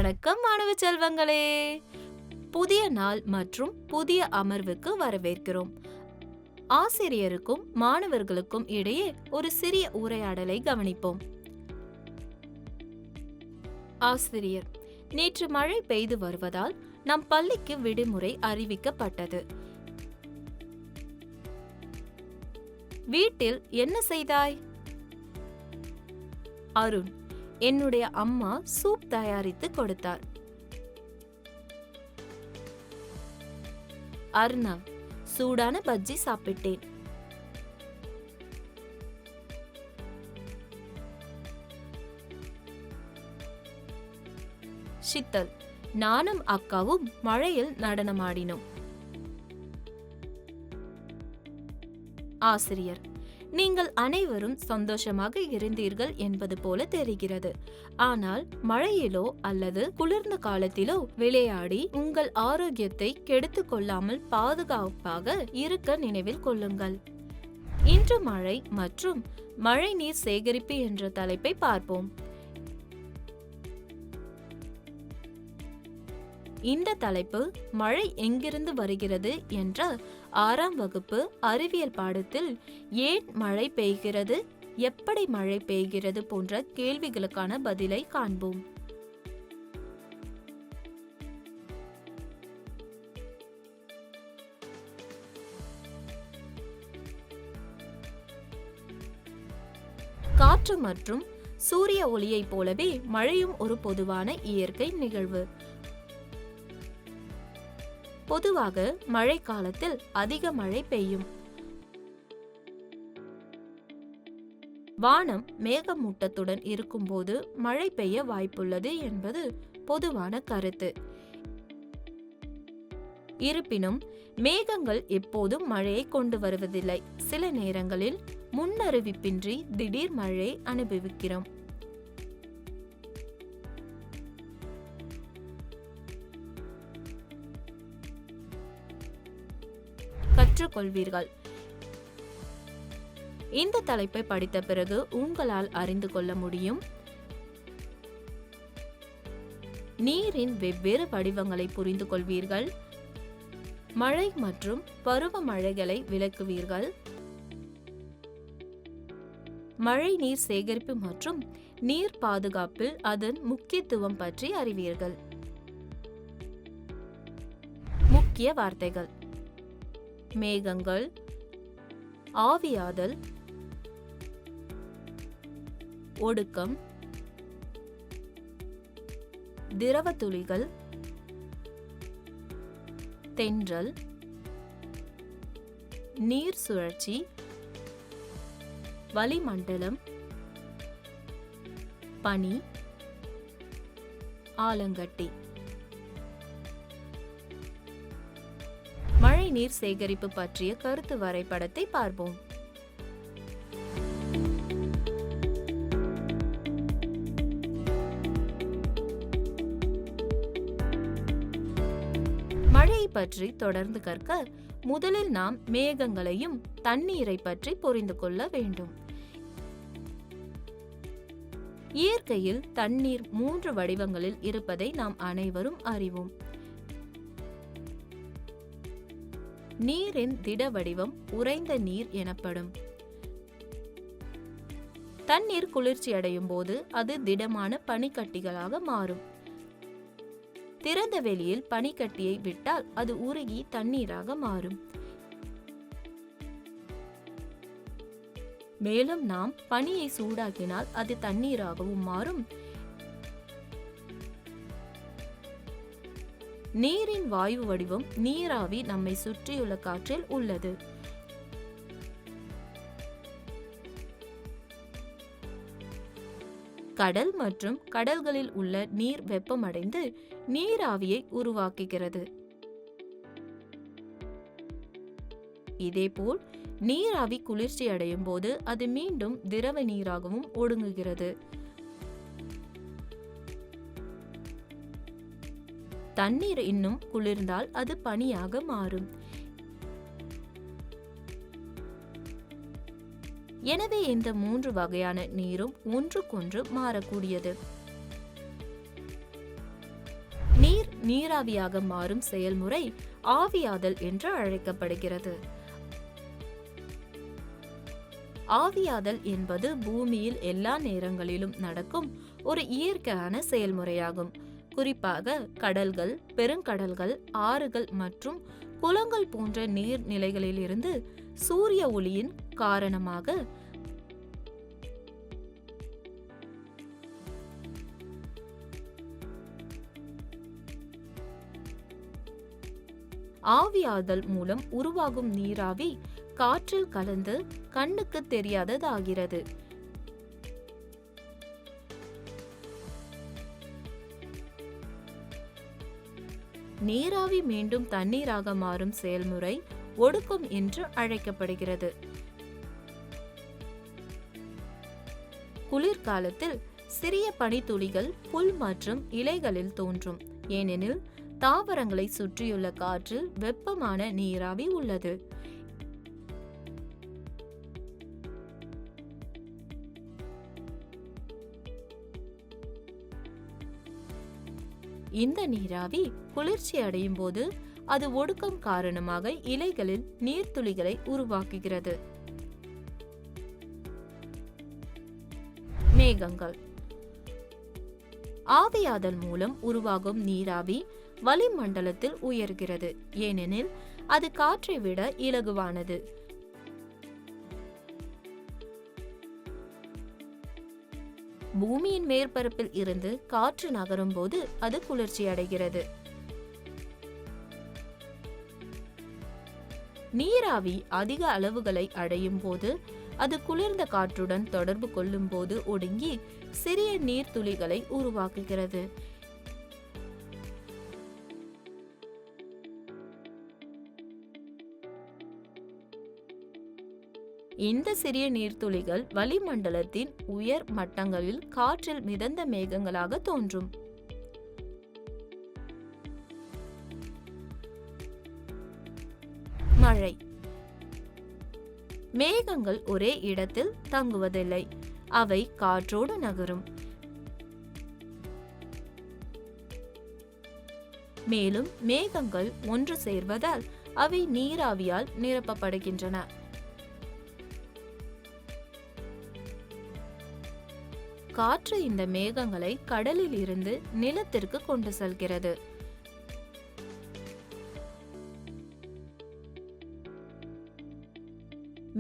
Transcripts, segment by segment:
வணக்கம் மாணவ செல்வங்களே. புதிய நாள் மற்றும் புதிய அமர்வுக்கு வரவேற்கிறோம். ஆசிரியருக்கும் மாணவர்களுக்கும் இடையே ஒரு சிறிய உரையாடலை கவனிப்போம். ஆசிரியர்: நேற்று மழை பெய்து வருவதால் நம் பள்ளிக்கு விடுமுறை அறிவிக்கப்பட்டது. வீட்டில் என்ன செய்தாய்? அருண்: என்னுடைய அம்மா சூப் தயாரித்து கொடுத்தார். அர்ணவ்: சூடான பஜ்ஜி சாப்பிட்டேன். ஷித்தல்: நானும் அக்காவும் மழையில் நடனமாடினோம். ஆசிரியர்: நீங்கள் அனைவரும் சந்தோஷமாக இருந்தீர்கள் என்பது போல தெரிகிறது. ஆனால் மழையிலோ அல்லது குளிர்ந்த காலத்திலோ விளையாடி உங்கள் ஆரோக்கியத்தை கெடுத்துக் கொள்ளாமல் பாதுகாப்பாக இருக்க நினைவில் கொள்ளுங்கள். இன்று மழை மற்றும் மழை நீர் சேகரிப்பு என்ற தலைப்பை பார்ப்போம். இந்த தலைப்பு மழை எங்கிருந்து வருகிறது என்ற 6ஆம் வகுப்பு அறிவியல் பாடத்தில் ஏன் மழை பெய்கிறது, எப்படி மழை பெய்கிறது போன்ற கேள்விகளுக்கான பதிலை காண்போம். காற்று மற்றும் சூரிய ஒளியைப் போலவே மழையும் ஒரு பொதுவான இயற்கை நிகழ்வு. பொதுவாக மழை காலத்தில் அதிக மழை பெய்யும். வானம் மேகமூட்டத்துடன் இருக்கும்போது மழை பெய்ய வாய்ப்புள்ளது என்பது பொதுவான கருத்து. இருப்பினும் மேகங்கள் எப்போதும் மழையை கொண்டு வருவதில்லை. சில நேரங்களில் முன்னறிவிப்பின்றி திடீர் மழையை அனுபவிக்கிறோம். கற்றுக்கொள்வீர்கள். இந்த தலைப்பை படித்த பிறகு உங்களால் அறிந்து கொள்ள முடியும். நீரின் வெவ்வேறு வடிவங்களை புரிந்து கொள்வீர்கள். மழை மற்றும் பருவமழைகளை விளக்குவீர்கள். மழை நீர் சேகரிப்பு மற்றும் நீர் பாதுகாப்பில் அதன் முக்கியத்துவம் பற்றி அறிவீர்கள். முக்கிய வார்த்தைகள்: மேகங்கள், ஆவியாதல், ஒடுக்கம், திரவ துளிகள், தென்றல், நீர் சுழற்சி, வளிமண்டலம், பனி, ஆலங்கட்டி. மழை நீர் சேகரிப்பு பற்றிய கருத்து வரைபடத்தை பார்ப்போம். மழையை பற்றி தொடர்ந்து கற்க முதலில் நாம் மேகங்களையும் தண்ணீரை பற்றி புரிந்து கொள்ள வேண்டும். இயற்கையில் தண்ணீர் 3 வடிவங்களில் இருப்பதை நாம் அனைவரும் அறிவோம். நீரின் திட வடிவம் உறைந்த நீர் எனப்படும். தண்ணீர் குளிர்ச்சி அடையும் போது அது திடமான பனிக்கட்டிகளாக மாறும். திறந்த வெளியில் பனிக்கட்டியை விட்டால் அது உருகி தண்ணீராக மாறும். மேலும் நாம் பனியை சூடாக்கினால் அது தண்ணீராகவும் மாறும். நீரின் வாயு வடிவம் நீராவி நம்மை சுற்றியுள்ள காற்றில் உள்ளது. கடல் மற்றும் கடல்களில் உள்ள நீர் வெப்பமடைந்து நீராவியை உருவாக்குகிறது. இதேபோல் நீராவி குளிர்ச்சி அடையும் போது அது மீண்டும் திரவ நீராகவும் ஒடுங்குகிறது. தண்ணீர் இன்னும் குளிர்ந்தால் அது பனியாக மாறும். எனவே இந்த 3 வகையான நீரும் ஒன்றுக்கொன்று மாறக்கூடியது. நீராவியாக மாறும் செயல்முறை ஆவியாதல் என்று அழைக்கப்படுகிறது. ஆவியாதல் என்பது பூமியில் எல்லா நேரங்களிலும் நடக்கும் ஒரு இயற்கையான செயல்முறையாகும். குறிப்பாக கடல்கள், பெருங்கடல்கள், ஆறுகள் மற்றும் குளங்கள் போன்ற நீர்நிலைகளில் இருந்து சூரிய ஒளியின் காரணமாக ஆவியாதல் மூலம் உருவாகும் நீராவி காற்றில் கலந்து கண்ணுக்கு தெரியாததாகிறது. நீராவி மீண்டும் தண்ணீராக மாறும் செயல்முறை ஒடுக்கம் என்று அழைக்கப்படுகிறது. குளிர்காலத்தில் சிறிய பனித்துளிகள் புல் மற்றும் இலைகளில் தோன்றும், ஏனெனில் தாவரங்களை சுற்றியுள்ள காற்றில் வெப்பமான நீராவி உள்ளது. இந்த நீராவி குளிர்ச்சி அடையும் போது அது ஒடுக்கம் காரணமாக இலைகளில் நீர்த்துளிகளை உருவாக்குகிறது. மேகங்கள். ஆவியாதல் மூலம் உருவாகும் நீராவி வளிமண்டலத்தில் உயர்கிறது, ஏனெனில் அது காற்றை விட இலகுவானது. பூமியின் மேற்பரப்பில் இருந்து காற்று நகரும் போது அது குளிர்ச்சி அடைகிறது. நீராவி அதிக அளவுகளை அடையும் போது அது குளிர்ந்த காற்றுடன் தொடர்பு கொள்ளும் போது ஒடுங்கி சிறிய நீர்த்துளிகளை உருவாக்குகிறது. இந்த சிறிய நீர்த்துளிகள் வளிமண்டலத்தின் உயர் மட்டங்களில் காற்றில் மிதந்த மேகங்களாக தோன்றும். மழை. மேகங்கள் ஒரே இடத்தில் தங்குவதில்லை, அவை காற்றோடு நகரும். மேலும் மேகங்கள் ஒன்று சேர்வதால் அவை நீராவியால் நிரப்பப்படுகின்றன. காற்று இந்த மேகங்களை கடலில் இருந்து நிலத்திற்கு கொண்டு செல்கிறது.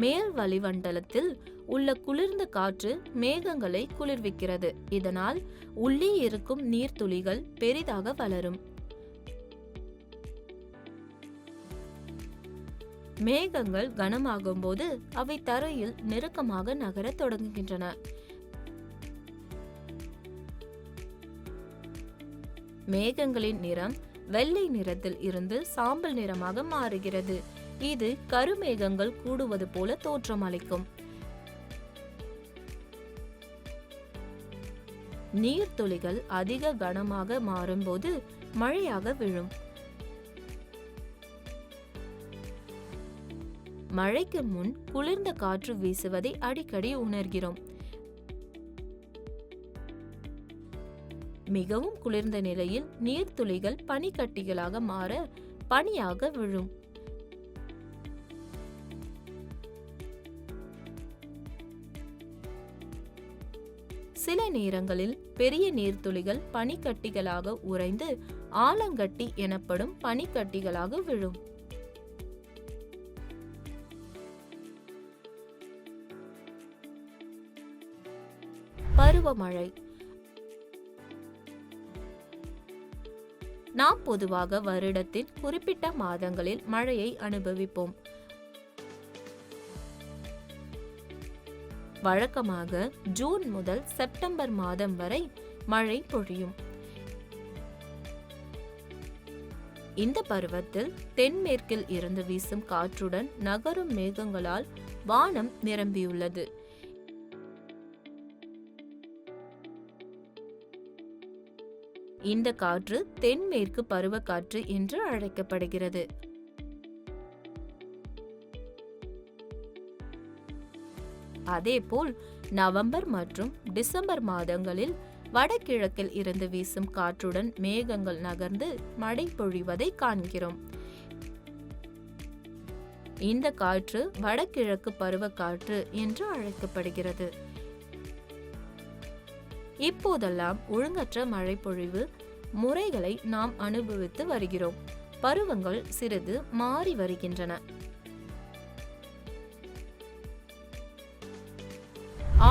மேல் வளிமண்டலத்தில் உள்ள குளிர்ந்த காற்று மேகங்களை குளிர்விக்கிறது. இதனால் உள்ளே இருக்கும் நீர்த்துளிகள் பெரிதாக வளரும். மேகங்கள் கனமாகும் போது அவை தரையில் நெருக்கமாக நகரத் தொடங்குகின்றன. மேகங்களின் நிறம் வெள்ளை நிறத்தில் இருந்து சாம்பல் நிறமாக மாறுகிறது. இது கருமேகங்கள் கூடுவது போல தோற்றமளிக்கும். நீர்த்துளிகள் அதிக கனமாக மாறும்போது மழையாக விழும். மழைக்கு முன் குளிர்ந்த காற்று வீசுவதை அடிக்கடி உணர்கிறோம். மிகவும் குளிர்ந்த நிலையில் நீர்த்துளிகள் பனிக்கட்டிகளாக மாற பனியாக விழும். சில நேரங்களில் பெரிய நீர்த்துளிகள் பனிக்கட்டிகளாக உறைந்து ஆலங்கட்டி எனப்படும் பனிக்கட்டிகளாக விழும். பருவமழை. நாம் பொதுவாக வருடத்தின் குறிப்பிட்ட மாதங்களில் மழையை அனுபவிப்போம். வழக்கமாக ஜூன் முதல் செப்டம்பர் மாதம் வரை மழை பொழியும். இந்த பருவத்தில் தென்மேற்கில் இருந்து வீசும் காற்றுடன் நகரும் மேகங்களால் வானம் நிரம்பியுள்ளது. இந்த காற்று தென்மேற்கு பருவக்காற்று என்று அழைக்கப்படுகிறது. அதேபோல் நவம்பர் மற்றும் டிசம்பர் மாதங்களில் வடகிழக்கில் இருந்து வீசும் காற்றுடன் மேகங்கள் நகர்ந்து மழை பொழிவதை காண்கிறோம். இந்த காற்று வடகிழக்கு பருவக்காற்று என்று அழைக்கப்படுகிறது. இப்போதெல்லாம் ஒழுங்கற்ற மழை பொழிவு முறைகளை நாம் அனுபவித்து வருகிறோம். பருவங்கள் சிறிது மாறி வருகின்றன.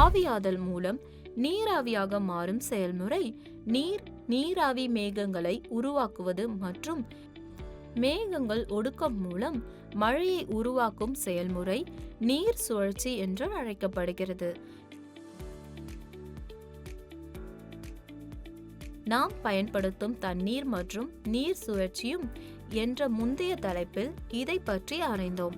ஆவியாதல் மூலம் நீராவியாக மாறும் செயல்முறை நீராவி மேகங்களை உருவாக்குவது மற்றும் மேகங்கள் ஒடுக்கம் மூலம் மழையை உருவாக்கும் செயல்முறை நீர் சுழற்சி என்று அழைக்கப்படுகிறது. நாம் பயன்படுத்தும் தண்ணீர் மற்றும் நீர் சுழற்சியும் என்ற முந்தைய தலைப்பில் இதை பற்றி அறிந்தோம்.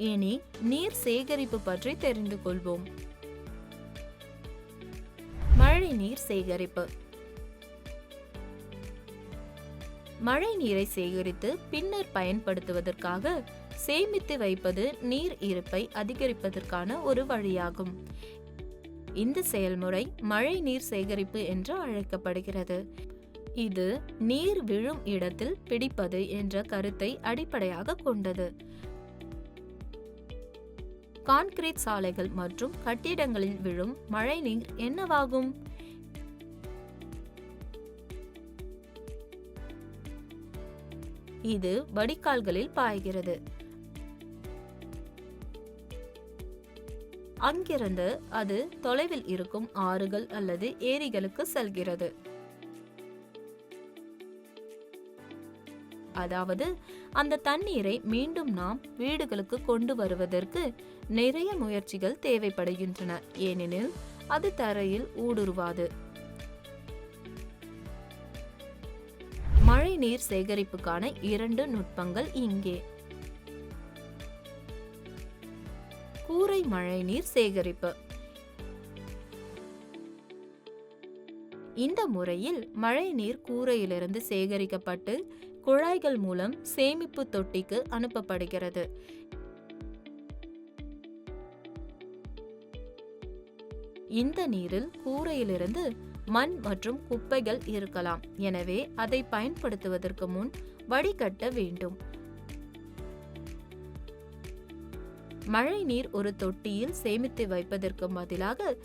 இனி நீர் சேகரிப்பு பற்றி தெரிந்து கொள்வோம். மழை நீர் சேகரிப்பு. மழை நீரை சேகரித்து பின்னர் பயன்படுத்துவதற்காக சேமித்து வைப்பது நீர் இருப்பை அதிகரிப்பதற்கான ஒரு வழியாகும். இந்த செயல்முறை மழை நீர் சேகரிப்பு என்று அழைக்கப்படுகிறது. இது நீர் விழும் இடத்தில் பிடிப்பது என்ற கருத்தை அடிப்படையாக கொண்டது. கான்கிரீட் சாலைகள் மற்றும் கட்டிடங்களில் விழும் மழை நீர் என்னவாகும்? இது வடிகால்களில் பாய்கிறது. அங்கிருந்து அது தொலைவில் இருக்கும் ஆறுகள் அல்லது ஏரிகளுக்கு செல்கிறது. அதாவது அந்த தண்ணீரை மீண்டும் நாம் வீடுகளுக்கு கொண்டு வருவதற்கு நிறைய முயற்சிகள் தேவைப்படுகின்றன, ஏனெனில் அது தரையில் ஊடுருவாது. மழை நீர் சேகரிப்புக்கான 2 நுட்பங்கள் இங்கே. கூரை மழை நீர் சேகரிப்பு. இந்த முறையில் மழை நீர் கூரையிலிருந்து சேகரிக்கப்பட்டு குழாய்கள் மூலம் சேமிப்பு தொட்டிக்கு அனுப்பப்படுகிறது. இந்த நீரில் கூரையிலிருந்து மண் மற்றும் குப்பைகள் இருக்கலாம். எனவே அதை பயன்படுத்துவதற்கு முன் வடிகட்ட வேண்டும். மழை நீர் ஒரு தொட்டியில் சேமித்து வைப்பதற்கு பதிலாக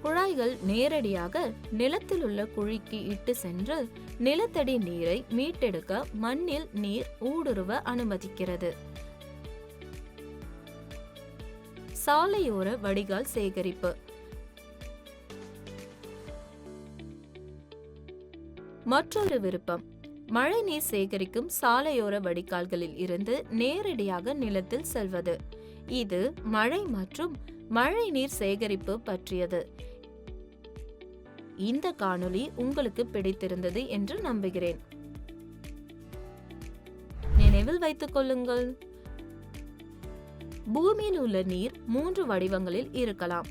குழாய்கள் நேரடியாக நிலத்தில் உள்ள குழிக்கு இட்டு சென்று நிலத்தடி நீரை மீட்டெடுக்க மண்ணில் நீர் ஊடுருவ அனுமதிக்கிறது. சாலையோர வடிகால் சேகரிப்பு. மற்றொரு விருப்பம் மழை நீர் சேகரிக்கும் சாலையோர வடிகால்களில் இருந்து நேரடியாக நிலத்தில் செல்வது. இது மழை மற்றும் மழை நீர் சேகரிப்பு பற்றியது. இந்த காணொளி உங்களுக்கு பிடித்திருந்தது என்று நம்புகிறேன். நினைவில் வைத்துக் கொள்ளுங்கள், பூமியில் உள்ள நீர் 3 வடிவங்களில் இருக்கலாம்.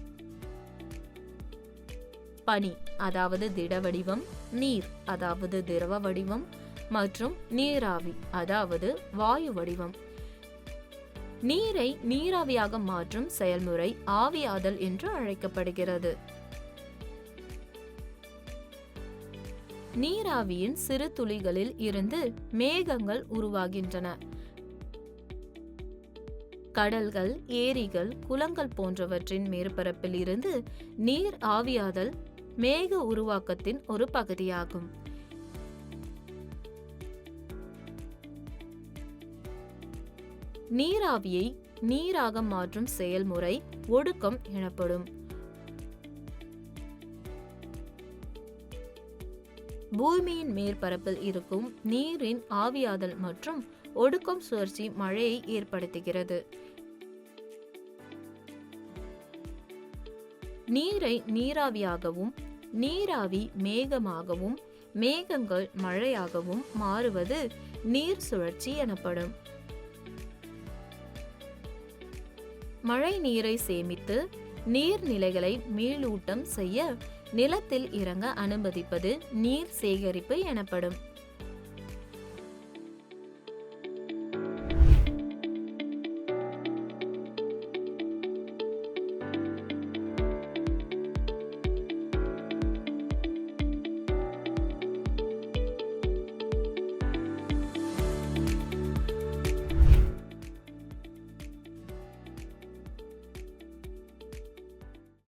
பனி, அதாவது திட வடிவம், நீர், அதாவது திரவ வடிவம், மற்றும் நீராவி, அதாவது வாயு வடிவம். நீரை நீராவியாக மாற்றும் செயல்முறை ஆவியாதல் என்று அழைக்கப்படுகிறது. நீராவியின் சிறு துளிகளில் இருந்து மேகங்கள் உருவாகின்றன. கடல்கள், ஏரிகள், குளங்கள் போன்றவற்றின் மேற்பரப்பில் இருந்து நீர் ஆவியாதல் மேக உருவாக்கத்தின் ஒரு பகுதியாகும். நீராவியை நீராக மாற்றும் செயல்முறை ஒடுக்கம் எனப்படும். பூமியின் மேற்பரப்பில் இருக்கும் நீரின் ஆவியாதல் மற்றும் ஒடுக்கம் சுழற்சி மழையை ஏற்படுத்துகிறது. நீரை நீராவியாகவும் நீராவி மேகமாகவும் மேகங்கள் மழையாகவும் மாறுவது நீர் சுழற்சி எனப்படும். மழை நீரை சேமித்து நீர்நிலைகளை மீளூட்டம் செய்ய நிலத்தில் இறங்க அனுமதிப்பது நீர் சேகரிப்பு எனப்படும்.